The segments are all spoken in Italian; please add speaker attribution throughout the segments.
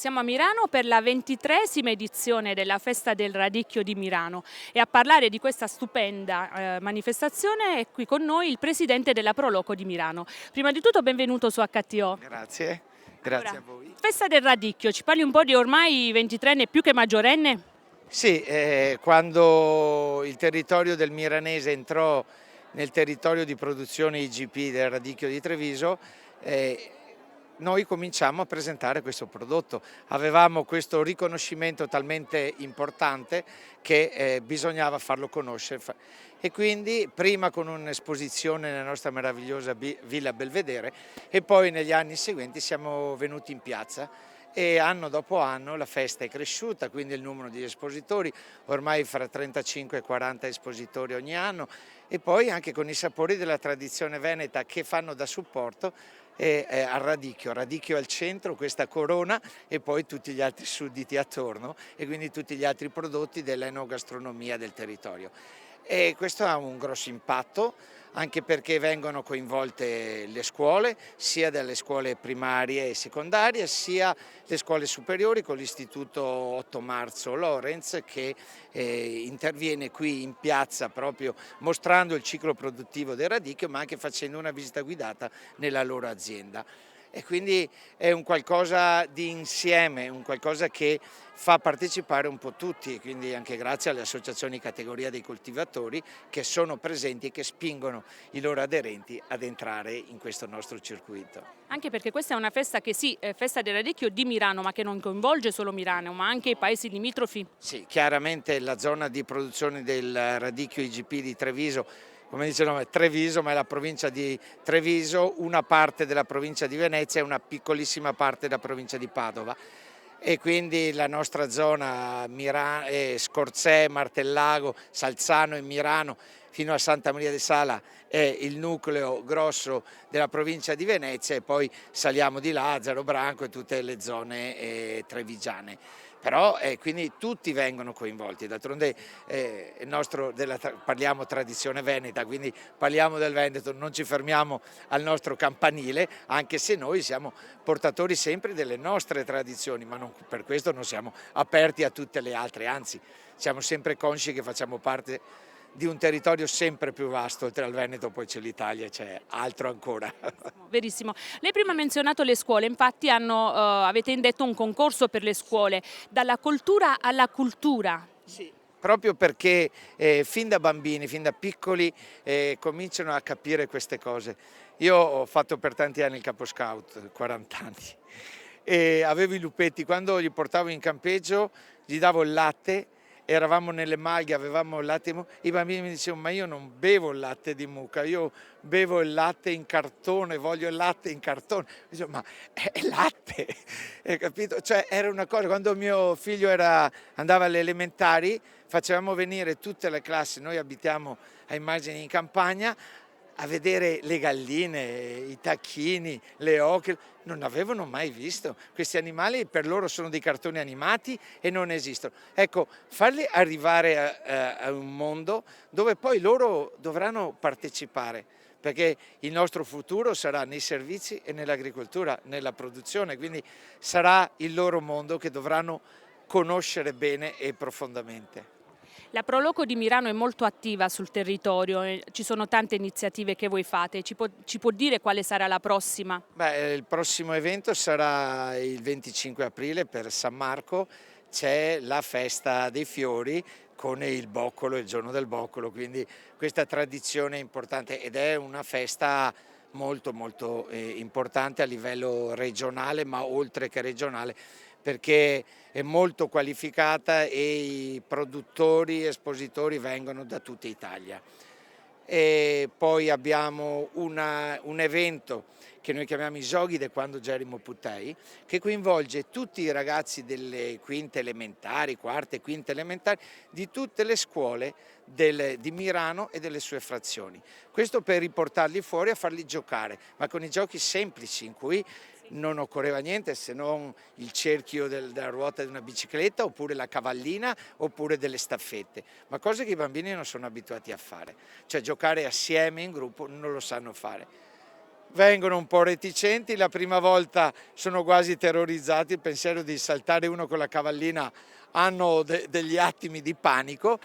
Speaker 1: Siamo a Milano per la 23esima edizione della Festa del Radicchio di Milano e a parlare di questa stupenda manifestazione è qui con noi il presidente della Proloco di Milano. Prima di tutto benvenuto su HTO.
Speaker 2: Grazie,
Speaker 1: Allora,
Speaker 2: grazie a voi.
Speaker 1: Festa del Radicchio, ci parli un po' di ormai 23enne più che maggiorenne?
Speaker 2: Sì, quando il territorio del Miranese entrò nel territorio di produzione IGP del Radicchio di Treviso, noi cominciamo a presentare questo prodotto. Avevamo questo riconoscimento talmente importante che bisognava farlo conoscere e quindi prima con un'esposizione nella nostra meravigliosa Villa Belvedere e poi negli anni seguenti siamo venuti in piazza e anno dopo anno la festa è cresciuta, quindi il numero di espositori, ormai fra 35 e 40 espositori ogni anno e poi anche con i sapori della tradizione veneta che fanno da supporto al radicchio al centro, questa corona e poi tutti gli altri sudditi attorno e quindi tutti gli altri prodotti dell'enogastronomia del territorio. E questo ha un grosso impatto anche perché vengono coinvolte le scuole, sia delle scuole primarie e secondarie, sia le scuole superiori con l'Istituto 8 Marzo Lorenz che interviene qui in piazza proprio mostrando il ciclo produttivo del radicchio ma anche facendo una visita guidata nella loro azienda. E quindi è un qualcosa di insieme, un qualcosa che fa partecipare un po' tutti, quindi anche grazie alle associazioni categoria dei coltivatori che sono presenti e che spingono i loro aderenti ad entrare in questo nostro circuito.
Speaker 1: Anche perché questa è una festa che sì, è festa del Radicchio di Milano, ma che non coinvolge solo Milano, ma anche i paesi limitrofi.
Speaker 2: Sì, chiaramente la zona di produzione del radicchio IGP di Treviso, come dice il nome, Treviso, ma è la provincia di Treviso, una parte della provincia di Venezia e una piccolissima parte della provincia di Padova. E quindi la nostra zona Scorzè, Martellago, Salzano e Mirano fino a Santa Maria de Sala è il nucleo grosso della provincia di Venezia e poi saliamo di Lazzaro, Branco e tutte le zone trevigiane. Però quindi tutti vengono coinvolti, d'altronde parliamo tradizione veneta, quindi parliamo del Veneto, non ci fermiamo al nostro campanile, anche se noi siamo portatori sempre delle nostre tradizioni, ma per questo non siamo aperti a tutte le altre, anzi siamo sempre consci che facciamo parte di un territorio sempre più vasto, oltre al Veneto poi c'è l'Italia, c'è altro ancora.
Speaker 1: Verissimo. Lei prima ha menzionato le scuole, infatti avete indetto un concorso per le scuole, dalla cultura alla cultura.
Speaker 2: Sì. Proprio perché fin da bambini, fin da piccoli cominciano a capire queste cose. Io ho fatto per tanti anni il capo scout, 40 anni, e avevo i lupetti, quando li portavo in campeggio gli davo il latte, eravamo nelle maglie, avevamo il latte, i bambini mi dicevano ma io non bevo il latte di mucca, io bevo il latte in cartone, voglio il latte in cartone. Dicevo, ma è latte, hai capito? Cioè era una cosa, quando mio figlio andava alle elementari facevamo venire tutte le classi, noi abitiamo a immagini in campagna, a vedere le galline, i tacchini, le oche, non avevano mai visto. Questi animali per loro sono dei cartoni animati e non esistono. Ecco, farli arrivare a un mondo dove poi loro dovranno partecipare, perché il nostro futuro sarà nei servizi e nell'agricoltura, nella produzione, quindi sarà il loro mondo che dovranno conoscere bene e profondamente.
Speaker 1: La Proloco di Milano è molto attiva sul territorio, ci sono tante iniziative che voi fate, ci può dire quale sarà la prossima?
Speaker 2: Beh, il prossimo evento sarà il 25 aprile per San Marco, c'è la festa dei fiori con il boccolo, il giorno del boccolo, quindi questa tradizione è importante ed è una festa molto molto importante a livello regionale, ma oltre che regionale, perché è molto qualificata e i produttori, espositori vengono da tutta Italia. E poi abbiamo un evento che noi chiamiamo i Giochi de quando Gerimo Puttei, che coinvolge tutti i ragazzi delle quinte elementari, quarte e quinte elementari di tutte le scuole di Milano e delle sue frazioni. Questo per riportarli fuori a farli giocare, ma con i giochi semplici in cui non occorreva niente se non il cerchio della ruota di una bicicletta oppure la cavallina oppure delle staffette, ma cose che i bambini non sono abituati a fare, cioè giocare assieme in gruppo non lo sanno fare. vengono un po' reticenti, la prima volta sono quasi terrorizzati, il pensiero di saltare uno con la cavallina hanno degli attimi di panico,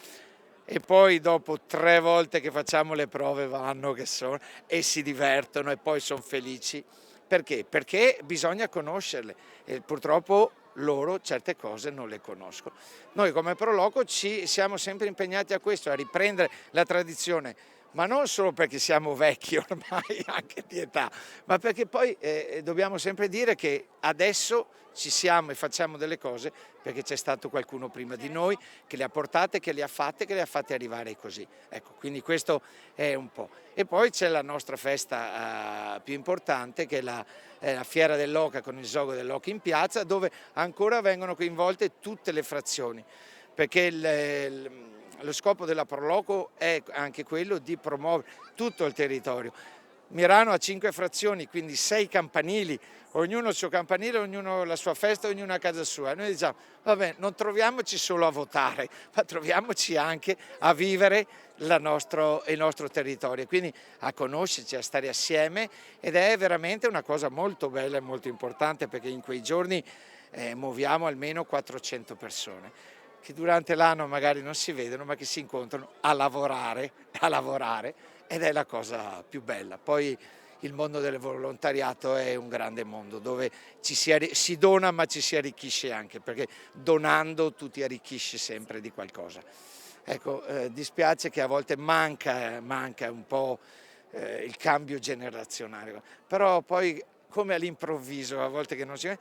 Speaker 2: e poi dopo 3 volte che facciamo le prove vanno che sono e si divertono e poi sono felici. Perché? Perché bisogna conoscerle e purtroppo loro certe cose non le conoscono. Noi come Proloco ci siamo sempre impegnati a questo, a riprendere la tradizione, ma non solo perché siamo vecchi ormai anche di età, ma perché poi dobbiamo sempre dire che adesso ci siamo e facciamo delle cose perché c'è stato qualcuno prima di noi che le ha portate, che le ha fatte arrivare così. Ecco, quindi questo è un po'. E poi c'è la nostra festa più importante, che è la Fiera dell'Oca con il Zogo dell'Oca in piazza, dove ancora vengono coinvolte tutte le frazioni, perché lo scopo della Proloco è anche quello di promuovere tutto il territorio. Mirano ha 5 frazioni, quindi 6 campanili, ognuno il suo campanile, ognuno la sua festa, ognuno a casa sua. Noi diciamo, vabbè, non troviamoci solo a votare, ma troviamoci anche a vivere il nostro territorio, quindi a conoscerci, a stare assieme, ed è veramente una cosa molto bella e molto importante, perché in quei giorni muoviamo almeno 400 persone che durante l'anno magari non si vedono, ma che si incontrano a lavorare, ed è la cosa più bella. Poi il mondo del volontariato è un grande mondo dove si dona ma ci si arricchisce anche, perché donando tu ti arricchisci sempre di qualcosa. Ecco, dispiace che a volte manca un po' il cambio generazionale, però poi come all'improvviso, a volte che non si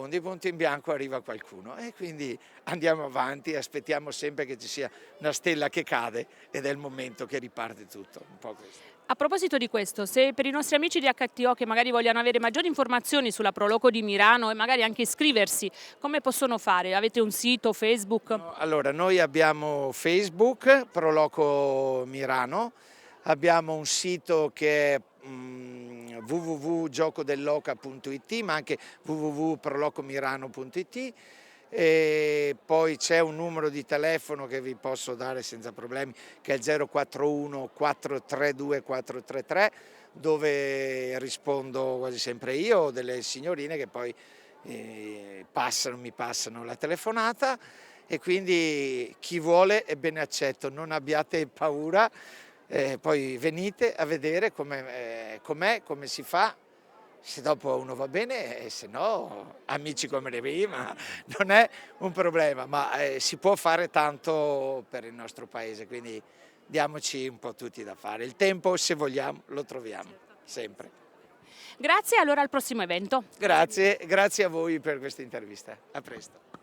Speaker 2: di punto in bianco arriva qualcuno e quindi andiamo avanti e aspettiamo sempre che ci sia una stella che cade ed è il momento che riparte tutto, un po' questo.
Speaker 1: A proposito di questo, se per i nostri amici di HTO che magari vogliono avere maggiori informazioni sulla Proloco di Mirano e magari anche iscriversi, come possono fare? Avete un sito, Facebook?
Speaker 2: No, allora, noi abbiamo Facebook, Proloco Mirano, abbiamo un sito che è www.giocodelloca.it, ma anche www.prolocomirano.it, e poi c'è un numero di telefono che vi posso dare senza problemi, che è il 041 432 433, dove rispondo quasi sempre io o delle signorine che poi mi passano la telefonata, e quindi chi vuole è ben accetto, non abbiate paura. Poi venite a vedere com'è, come si fa, se dopo uno va bene e se no amici come prima, non è un problema, ma si può fare tanto per il nostro paese, quindi diamoci un po' tutti da fare. Il tempo, se vogliamo, lo troviamo sempre.
Speaker 1: Grazie, allora al prossimo evento.
Speaker 2: Grazie a voi per questa intervista. A presto.